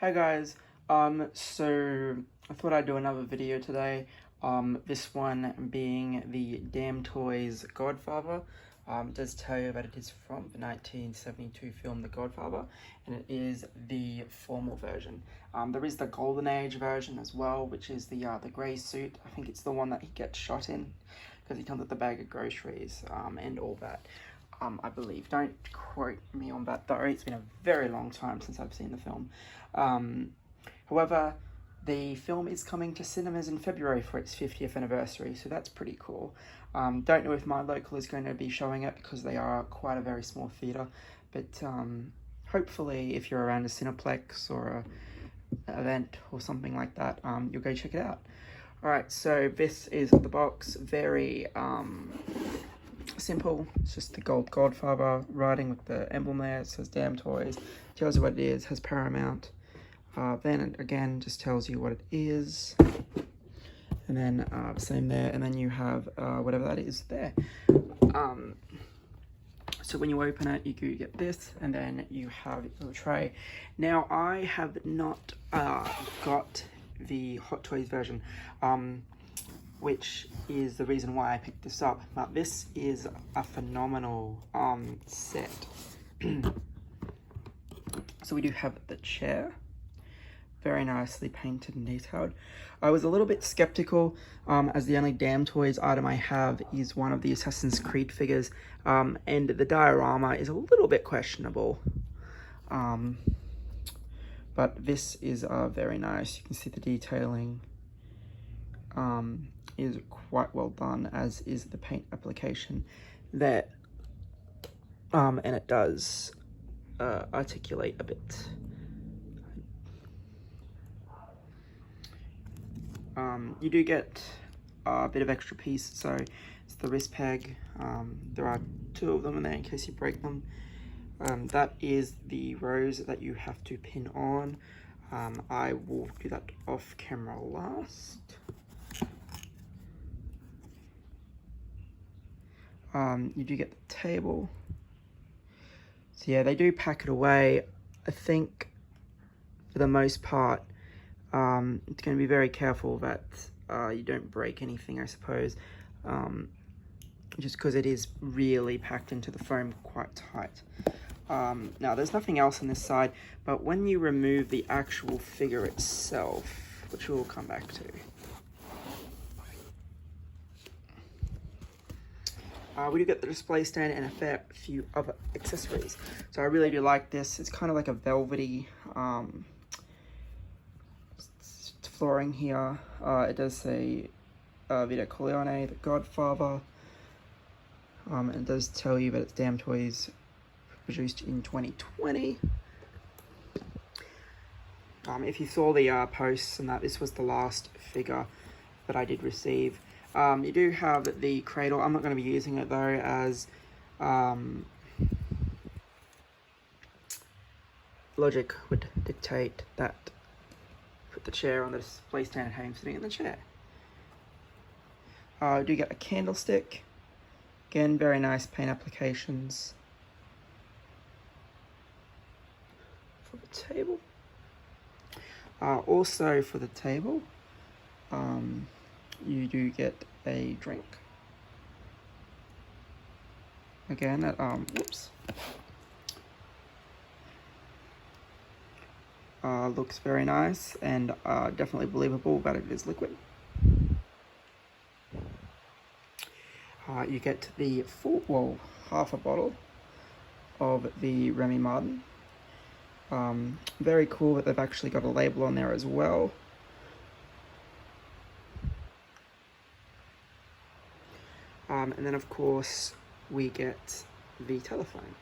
Hey guys, so I thought I'd do another video today, this one being the Damn Toys Godfather. It does tell you that it is from the 1972 film The Godfather, and it is the formal version. There is the Golden Age version as well, which is the grey suit. I think it's the one that he gets shot in, because he comes with the bag of groceries, and all that. I believe. Don't quote me on that though, it's been a very long time since I've seen the film. However, the film is coming to cinemas in February for its 50th anniversary, so that's pretty cool. Don't know if my local is going to be showing it because they are quite a very small theatre, but hopefully if you're around a Cineplex or an event or something like that, you'll go check it out. Alright, so this is the box, very simple. It's just the gold Godfather writing with the emblem there. It says Damn Toys, tells you what it is, has Paramount. Then it again just tells you what it is, and then same there, and then you have whatever that is there. So when you open it, you get this, and then you have your tray. Now I have not got the Hot Toys version, which is the reason why I picked this up, but this is a phenomenal set. So we do have the chair, very nicely painted and detailed. I was a little bit skeptical, as the only Damn Toys item I have is one of the Assassin's Creed figures, and the diorama is a little bit questionable. But this is very nice. You can see the detailing is quite well done, as is the paint application there, and it does articulate a bit. You do get a bit of extra piece, so it's the wrist peg. There are two of them in there in case you break them. That is the rose that you have to pin on. I will do that off camera last. You do get the table. So yeah, they do pack it away. I think for the most part, it's going to be very careful that you don't break anything, I suppose, just because it is really packed into the foam quite tight. Now there's nothing else on this side, but when you remove the actual figure itself, which we'll come back to, we do get the display stand and a fair few other accessories. So I really do like this. It's kind of like a velvety flooring here. It does say Vito Corleone The Godfather, and it does tell you that it's Damn Toys, produced in 2020. If you saw the posts and that, this was the last figure that I did receive. You do have the cradle. I'm not going to be using it though, as logic would dictate that put the chair on the display stand and have him sitting in the chair. You do get a candlestick. Again, very nice paint applications. For the table. Also for the table, you do get a drink. Again, that whoops. Looks very nice, and definitely believable that it is liquid. You get the full, half a bottle of the Remy Martin. Very cool that they've actually got a label on there as well. And then of course we get the telephone.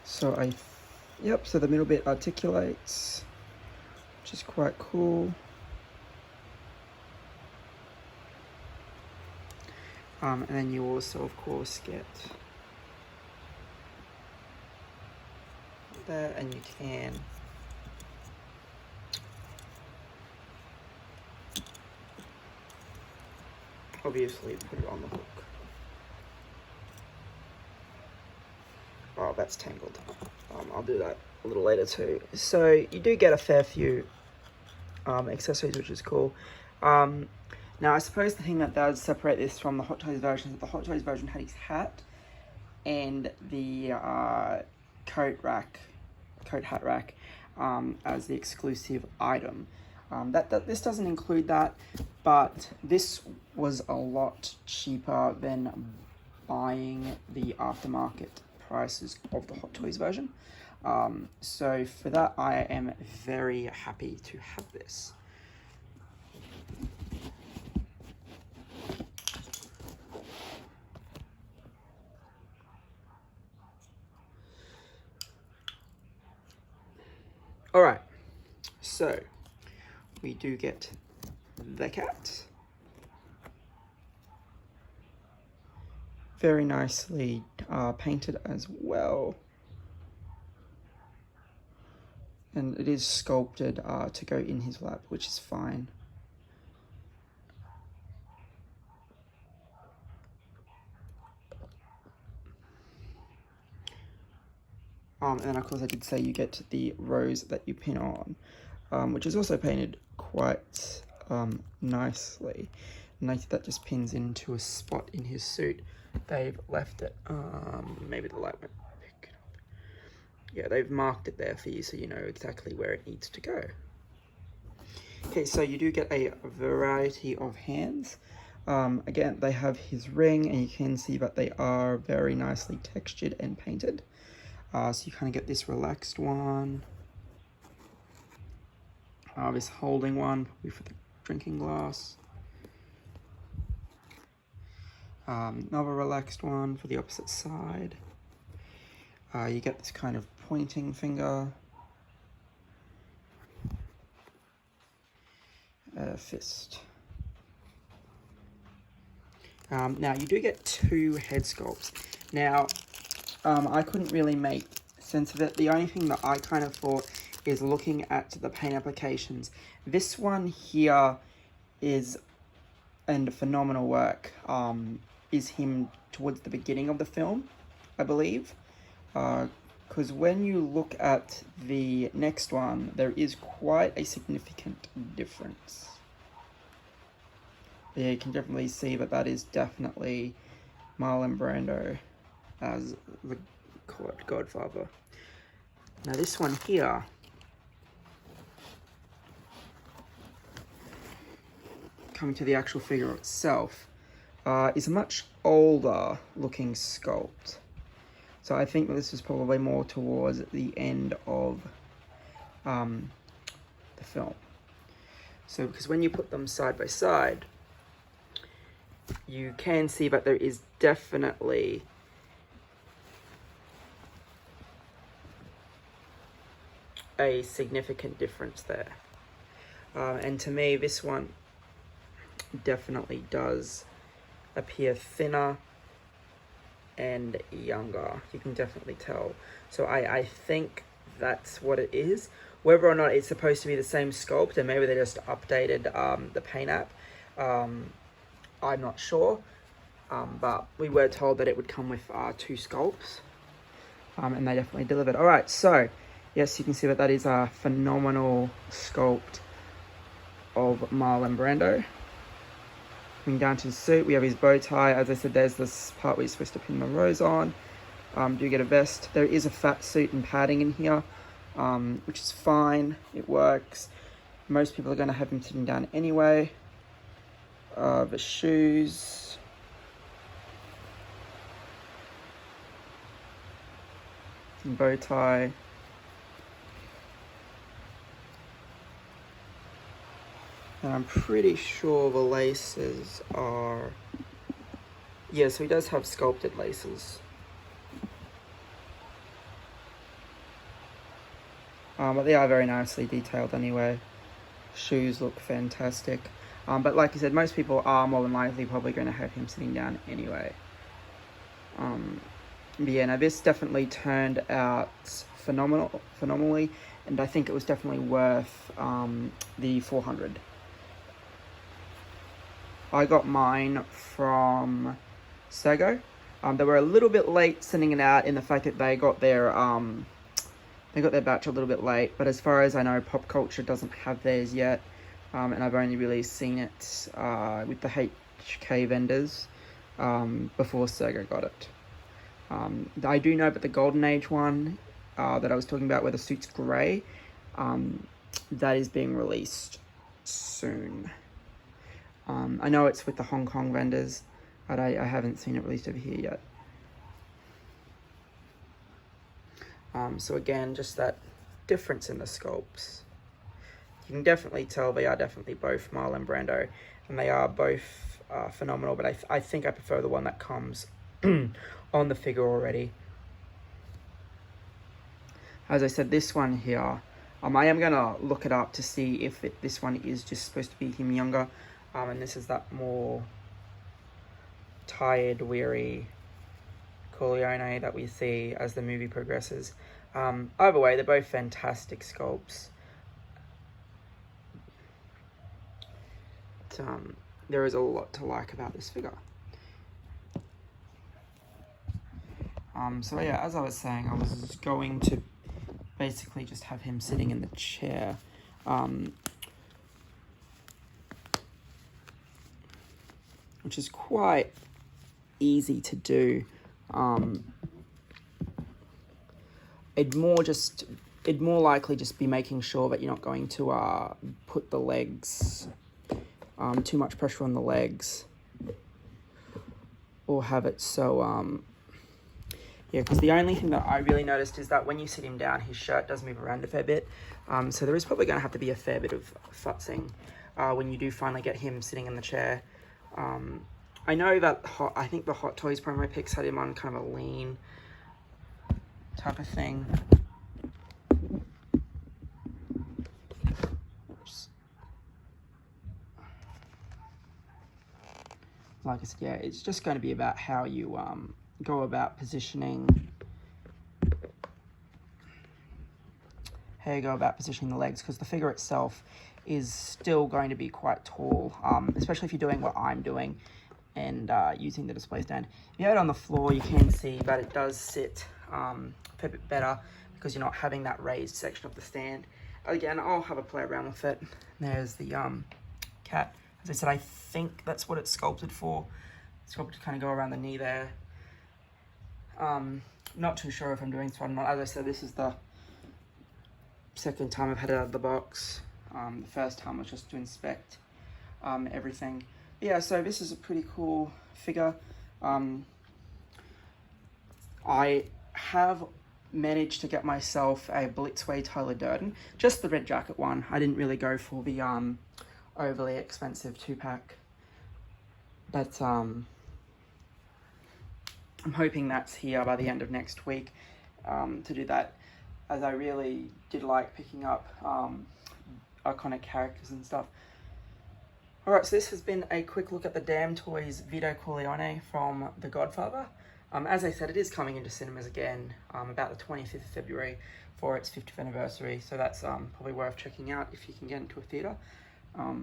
So yep, so the middle bit articulates, which is quite cool. And then you also of course get that, and you can obviously put it on the hook. that's tangled. I'll do that a little later too. So you do get a fair few accessories, which is cool. Now I suppose the thing that does separate this from the Hot Toys version is that the Hot Toys version had his hat and the coat hat rack as the exclusive item. This doesn't include that, but this was a lot cheaper than buying the aftermarket prices of the Hot Toys version. So for that, I am very happy to have this. All right, so we do get the cat. Very nicely painted as well. And it is sculpted to go in his lap, which is fine. And then of course I did say you get the rose that you pin on, which is also painted quite nicely. Nice, that just pins into a spot in his suit. They've left it, maybe the light won't pick it up. Yeah, they've marked it there for you so you know exactly where it needs to go. Okay, so you do get a variety of hands. Again, they have his ring, and you can see that they are very nicely textured and painted. So you kind of get this relaxed one, this holding one, probably for the drinking glass. Another relaxed one for the opposite side. You get this kind of pointing finger. Fist. Now you do get 2 head sculpts. Now, I couldn't really make sense of it. The only thing that I kind of thought is looking at the paint applications. This one here is, and phenomenal work, is him towards the beginning of the film, I believe. Because when you look at the next one, there is quite a significant difference. Yeah, you can definitely see that that is definitely Marlon Brando as the Godfather. Now this one here, coming to the actual figure itself, is a much older looking sculpt. So I think that this is probably more towards the end of the film. So because when you put them side by side, you can see that there is definitely a significant difference there. And to me, this one definitely does appear thinner and younger. You can definitely tell. So I think that's what it is. Whether or not it's supposed to be the same sculpt, and maybe they just updated the paint app, I'm not sure. But we were told that it would come with 2 sculpts, and they definitely delivered. All right, so yes, you can see that that is a phenomenal sculpt of Marlon Brando. Coming down to the suit, we have his bow tie. As I said, there's this part where you're supposed to pin the rose on. Do get a vest. There is a fat suit and padding in here, which is fine. It works. Most people are going to have him sitting down anyway. The shoes. Some bow tie. And I'm pretty sure the laces are... Yeah, so he does have sculpted laces. But they are very nicely detailed anyway. Shoes look fantastic. But like I said, most people are more than likely probably going to have him sitting down anyway. But yeah, now this definitely turned out phenomenally. And I think it was definitely worth the $400. I got mine from Sego, They were a little bit late sending it out in the fact that they got their batch a little bit late, but as far as I know, Pop Culture doesn't have theirs yet, and I've only really seen it with the HK vendors before Sergo got it. I do know, but the Golden Age one that I was talking about, where the suit's grey, that is being released soon. I know it's with the Hong Kong vendors, but I haven't seen it released over here yet. So again, just that difference in the sculpts. You can definitely tell they are definitely both Marlon Brando, and they are both phenomenal, but I think I prefer the one that comes on the figure already. As I said, this one here, I am going to look it up to see if this one is just supposed to be him younger, and this is that more tired, weary Corleone that we see as the movie progresses. Either way, they're both fantastic sculpts. There is a lot to like about this figure. So yeah, as I was saying, I was going to basically just have him sitting in the chair. Which is quite easy to do. It'd more likely just be making sure that you're not going to put the legs, too much pressure on the legs, or have it so, yeah, because the only thing that I really noticed is that when you sit him down, his shirt does move around a fair bit, so there is probably going to have to be a fair bit of futzing when you do finally get him sitting in the chair. I know that I think the Hot Toys promo pics had him on kind of a lean type of thing. Oops. Like I said, yeah, it's just going to be about how you go about positioning. How you go about positioning the legs, because the figure itself is still going to be quite tall, especially if you're doing what I'm doing and using the display stand. If you have it on the floor, you can see that it does sit a fair bit better because you're not having that raised section of the stand. Again, I'll have a play around with it. There's the cat. As I said, I think that's what it's sculpted for. It's sculpted to kind of go around the knee there. Not too sure if I'm doing this one or not. As I said, this is the second time I've had it out of the box. The first time was just to inspect everything. Yeah, so this is a pretty cool figure. I have managed to get myself a Blitzway Tyler Durden, just the red jacket one. I didn't really go for the overly expensive 2-pack, but I'm hoping that's here by the end of next week to do that, as I really did like picking up iconic characters and stuff. Alright, so this has been a quick look at the Damn Toys Vito Corleone from The Godfather. As I said, it is coming into cinemas again about the 25th of February for its 50th anniversary, so that's probably worth checking out if you can get into a theatre. But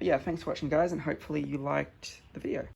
yeah, thanks for watching, guys, and hopefully you liked the video.